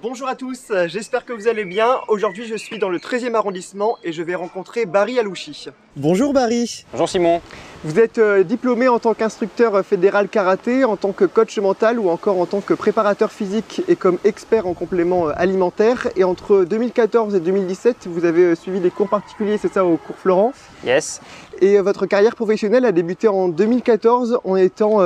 Bonjour à tous, j'espère que vous allez bien. Aujourd'hui je suis dans le 13e arrondissement et je vais rencontrer Barry Alouchi. Bonjour Barry. Bonjour Simon. Vous êtes diplômé en tant qu'instructeur fédéral karaté, en tant que coach mental ou encore en tant que préparateur physique et comme expert en compléments alimentaires. Et entre 2014 et 2017, vous avez suivi des cours particuliers, c'est ça, au cours Florent? Yes. Et votre carrière professionnelle a débuté en 2014 en étant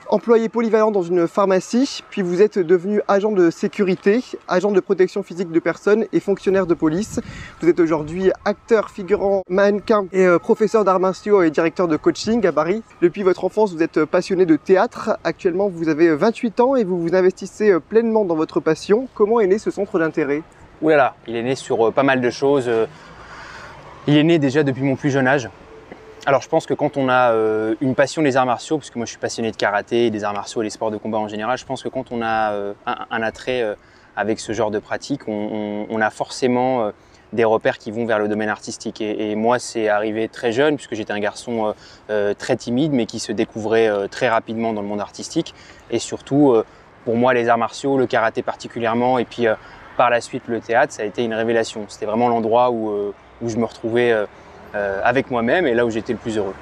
employé polyvalent dans une pharmacie, puis vous êtes devenu agent de sécurité, agent de protection physique de personnes et fonctionnaire de police. Vous êtes aujourd'hui acteur, figurant, mannequin et professeur d'arts martiaux et directeur de coaching à Paris. Depuis votre enfance, vous êtes passionné de théâtre. Actuellement, vous avez 28 ans et vous vous investissez pleinement dans votre passion. Comment est né ce centre d'intérêt? Ouh là là, il est né sur pas mal de choses. Il est né déjà depuis mon plus jeune âge. Alors je pense que quand on a une passion des arts martiaux, parce que moi je suis passionné de karaté, des arts martiaux et des sports de combat en général, je pense que quand on a un attrait avec ce genre de pratique, on a forcément des repères qui vont vers le domaine artistique. Et moi c'est arrivé très jeune, puisque j'étais un garçon très timide, mais qui se découvrait très rapidement dans le monde artistique. Et surtout, pour moi les arts martiaux, le karaté particulièrement, et puis par la suite le théâtre, ça a été une révélation. C'était vraiment l'endroit où je me retrouvais avec moi-même et là où j'étais le plus heureux.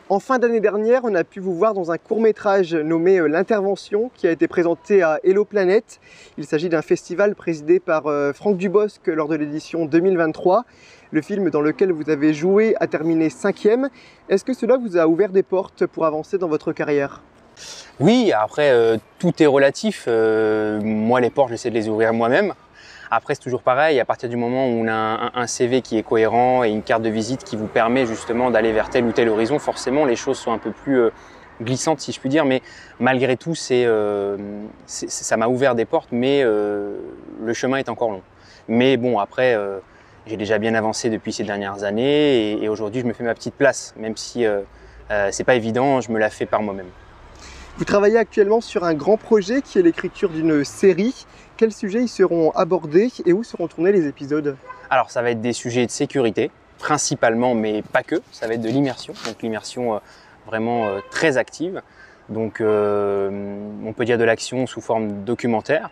En fin d'année dernière, on a pu vous voir dans un court-métrage nommé L'Intervention qui a été présenté à Hello Planet. Il s'agit d'un festival présidé par Franck Dubosc lors de l'édition 2023. Le film dans lequel vous avez joué a terminé 5e. Est-ce que cela vous a ouvert des portes pour avancer dans votre carrière? Oui, après tout est relatif. Moi les portes, j'essaie de les ouvrir moi-même. Après, c'est toujours pareil, à partir du moment où on a un CV qui est cohérent et une carte de visite qui vous permet justement d'aller vers tel ou tel horizon, forcément les choses sont un peu plus glissantes si je puis dire, mais malgré tout, ça m'a ouvert des portes, mais le chemin est encore long. Mais bon, après, j'ai déjà bien avancé depuis ces dernières années et aujourd'hui je me fais ma petite place, même si c'est pas évident, je me la fais par moi-même. Vous travaillez actuellement sur un grand projet qui est l'écriture d'une série. Quels sujets y seront abordés et où seront tournés les épisodes? Alors ça va être des sujets de sécurité, principalement, mais pas que. Ça va être de l'immersion, donc l'immersion vraiment très active. Donc on peut dire de l'action sous forme documentaire.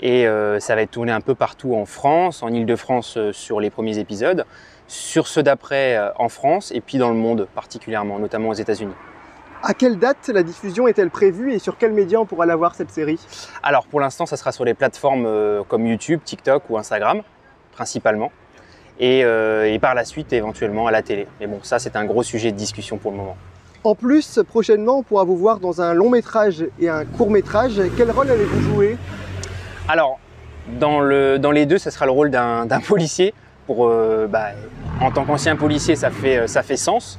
Et ça va être tourné un peu partout en France, en Île-de-France sur les premiers épisodes, sur ceux d'après en France et puis dans le monde particulièrement, notamment aux États-Unis. À quelle date la diffusion est-elle prévue et sur quels médias on pourra la voir cette série? Alors pour l'instant, ça sera sur les plateformes comme YouTube, TikTok ou Instagram, principalement. Et par la suite, éventuellement à la télé. Mais bon, ça c'est un gros sujet de discussion pour le moment. En plus, prochainement, on pourra vous voir dans un long métrage et un court métrage. Quel rôle allez-vous jouer? Alors, dans les deux, ça sera le rôle d'un policier. En tant qu'ancien policier, ça fait sens.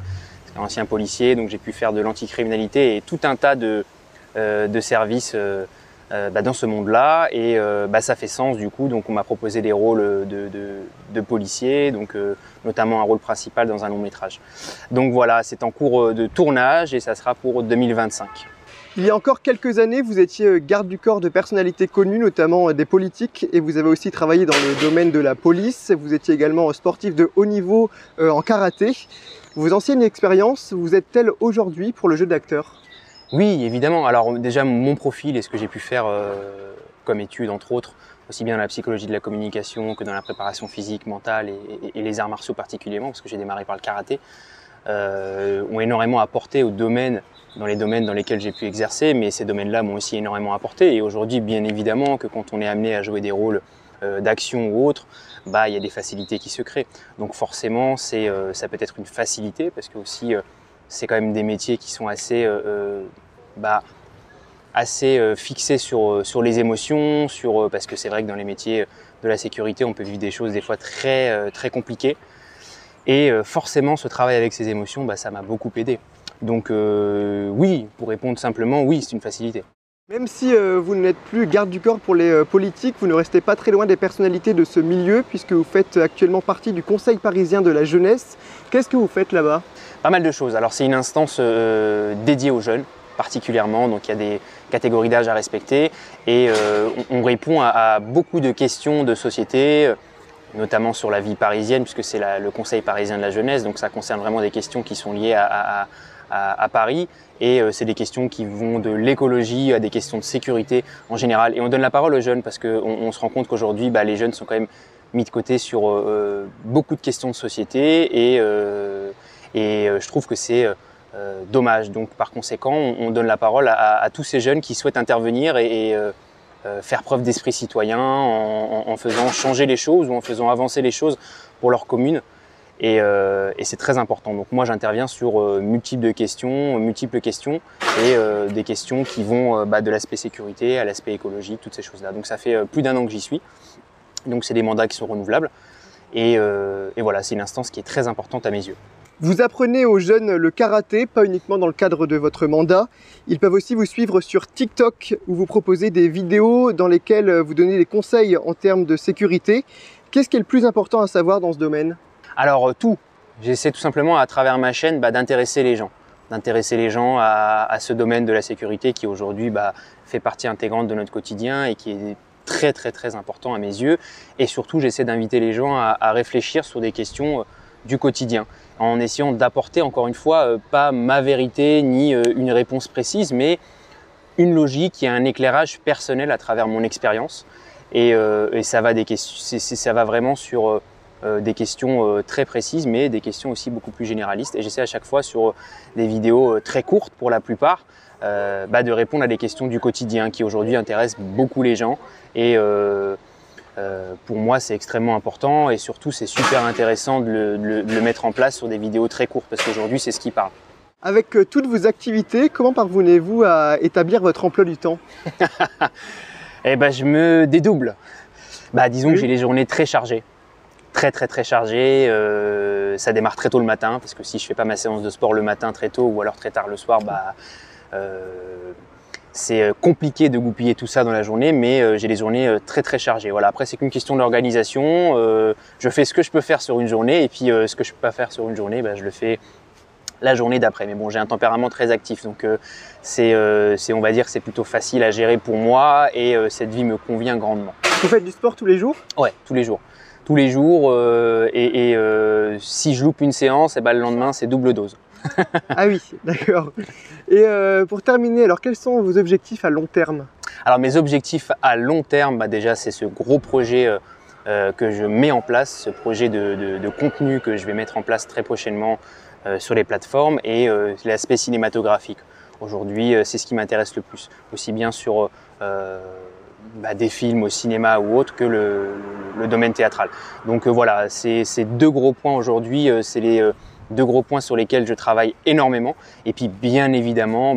Ancien policier, donc j'ai pu faire de l'anticriminalité et tout un tas de services dans ce monde-là et ça fait sens du coup. Donc on m'a proposé des rôles de policiers, donc notamment un rôle principal dans un long métrage. Donc voilà, c'est en cours de tournage et ça sera pour 2025. Il y a encore quelques années, vous étiez garde du corps de personnalités connues, notamment des politiques, et vous avez aussi travaillé dans le domaine de la police. Vous étiez également sportif de haut niveau en karaté. Vos anciennes expériences vous aident-elles aujourd'hui pour le jeu d'acteur? Oui, évidemment. Alors déjà, mon profil et ce que j'ai pu faire comme études, entre autres, aussi bien dans la psychologie de la communication que dans la préparation physique, mentale et les arts martiaux particulièrement, parce que j'ai démarré par le karaté, ont énormément apporté dans les domaines dans lesquels j'ai pu exercer, mais ces domaines-là m'ont aussi énormément apporté. Et aujourd'hui, bien évidemment, que quand on est amené à jouer des rôles d'action ou autre, il y a des facilités qui se créent. Donc forcément, ça peut être une facilité parce que aussi c'est quand même des métiers qui sont assez fixés sur les émotions, parce que c'est vrai que dans les métiers de la sécurité, on peut vivre des choses des fois très très compliquées. Et forcément, ce travail avec ces émotions, ça m'a beaucoup aidé. Donc oui, pour répondre simplement, oui, c'est une facilité. Même si vous n'êtes plus garde du corps pour les politiques, vous ne restez pas très loin des personnalités de ce milieu puisque vous faites actuellement partie du Conseil parisien de la jeunesse. Qu'est-ce que vous faites là-bas? Pas mal de choses. Alors c'est une instance dédiée aux jeunes particulièrement, donc il y a des catégories d'âge à respecter et on répond à beaucoup de questions de société, notamment sur la vie parisienne puisque c'est le Conseil parisien de la jeunesse, donc ça concerne vraiment des questions qui sont liées à Paris. Et c'est des questions qui vont de l'écologie à des questions de sécurité en général. Et on donne la parole aux jeunes parce qu'on se rend compte qu'aujourd'hui, les jeunes sont quand même mis de côté sur beaucoup de questions de société. Et je trouve que c'est dommage. Donc par conséquent, on donne la parole à tous ces jeunes qui souhaitent intervenir et faire preuve d'esprit citoyen en faisant changer les choses ou en faisant avancer les choses pour leur commune. Et c'est très important. Donc moi j'interviens sur multiples questions et des questions qui vont de l'aspect sécurité à l'aspect écologique, toutes ces choses-là. Donc ça fait plus d'1 an que j'y suis. Donc c'est des mandats qui sont renouvelables. Et voilà, c'est une instance qui est très importante à mes yeux. Vous apprenez aux jeunes le karaté, pas uniquement dans le cadre de votre mandat. Ils peuvent aussi vous suivre sur TikTok où vous proposez des vidéos dans lesquelles vous donnez des conseils en termes de sécurité. Qu'est-ce qui est le plus important à savoir dans ce domaine ? Alors tout. J'essaie tout simplement à travers ma chaîne d'intéresser les gens. D'intéresser les gens à ce domaine de la sécurité qui aujourd'hui fait partie intégrante de notre quotidien et qui est très très très important à mes yeux. Et surtout, j'essaie d'inviter les gens à réfléchir sur des questions du quotidien, en essayant d'apporter encore une fois pas ma vérité ni une réponse précise, mais une logique et un éclairage personnel à travers mon expérience. Et ça va vraiment sur des questions très précises, mais des questions aussi beaucoup plus généralistes. Et j'essaie à chaque fois sur des vidéos très courtes pour la plupart, de répondre à des questions du quotidien qui aujourd'hui intéressent beaucoup les gens. Et pour moi, c'est extrêmement important et surtout, c'est super intéressant de le mettre en place sur des vidéos très courtes parce qu'aujourd'hui, c'est ce qui parle. Avec toutes vos activités, comment parvenez-vous à établir votre emploi du temps ? Je me dédouble. Disons que j'ai les journées très chargées. Très chargées. Ça démarre très tôt le matin parce que si je fais pas ma séance de sport le matin très tôt ou alors très tard le soir, c'est compliqué de goupiller tout ça dans la journée, mais j'ai des journées très chargées. Voilà. Après, c'est qu'une question d'organisation. Je fais ce que je peux faire sur une journée et puis ce que je peux pas faire sur une journée, je le fais la journée d'après. Mais bon, j'ai un tempérament très actif, donc on va dire que c'est plutôt facile à gérer pour moi et cette vie me convient grandement. Vous faites du sport tous les jours ? Ouais, tous les jours. Tous les jours si je loupe une séance, le lendemain, c'est double dose. Ah oui, d'accord. Et pour terminer, alors quels sont vos objectifs à long terme ? Alors mes objectifs à long terme, déjà c'est ce gros projet que je mets en place, ce projet de contenu que je vais mettre en place très prochainement sur les plateformes et l'aspect cinématographique. Aujourd'hui, c'est ce qui m'intéresse le plus, aussi bien sur des films au cinéma ou autre que le domaine théâtral. Donc voilà, c'est deux gros points aujourd'hui, c'est les deux gros points sur lesquels je travaille énormément. Et puis bien évidemment,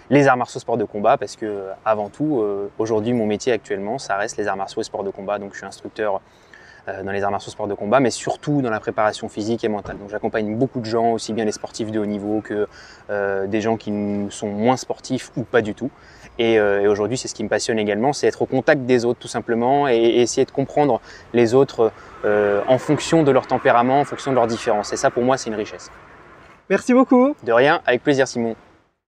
les arts martiaux sport de combat, parce que avant tout, aujourd'hui mon métier actuellement, ça reste les arts martiaux et sport de combat. Donc je suis instructeur dans les arts martiaux sport de combat, mais surtout dans la préparation physique et mentale. Donc j'accompagne beaucoup de gens, aussi bien des sportifs de haut niveau que des gens qui sont moins sportifs ou pas du tout. Et aujourd'hui, c'est ce qui me passionne également, c'est être au contact des autres tout simplement et essayer de comprendre les autres en fonction de leur tempérament, en fonction de leurs différences. Et ça, pour moi, c'est une richesse. Merci beaucoup. De rien, avec plaisir Simon.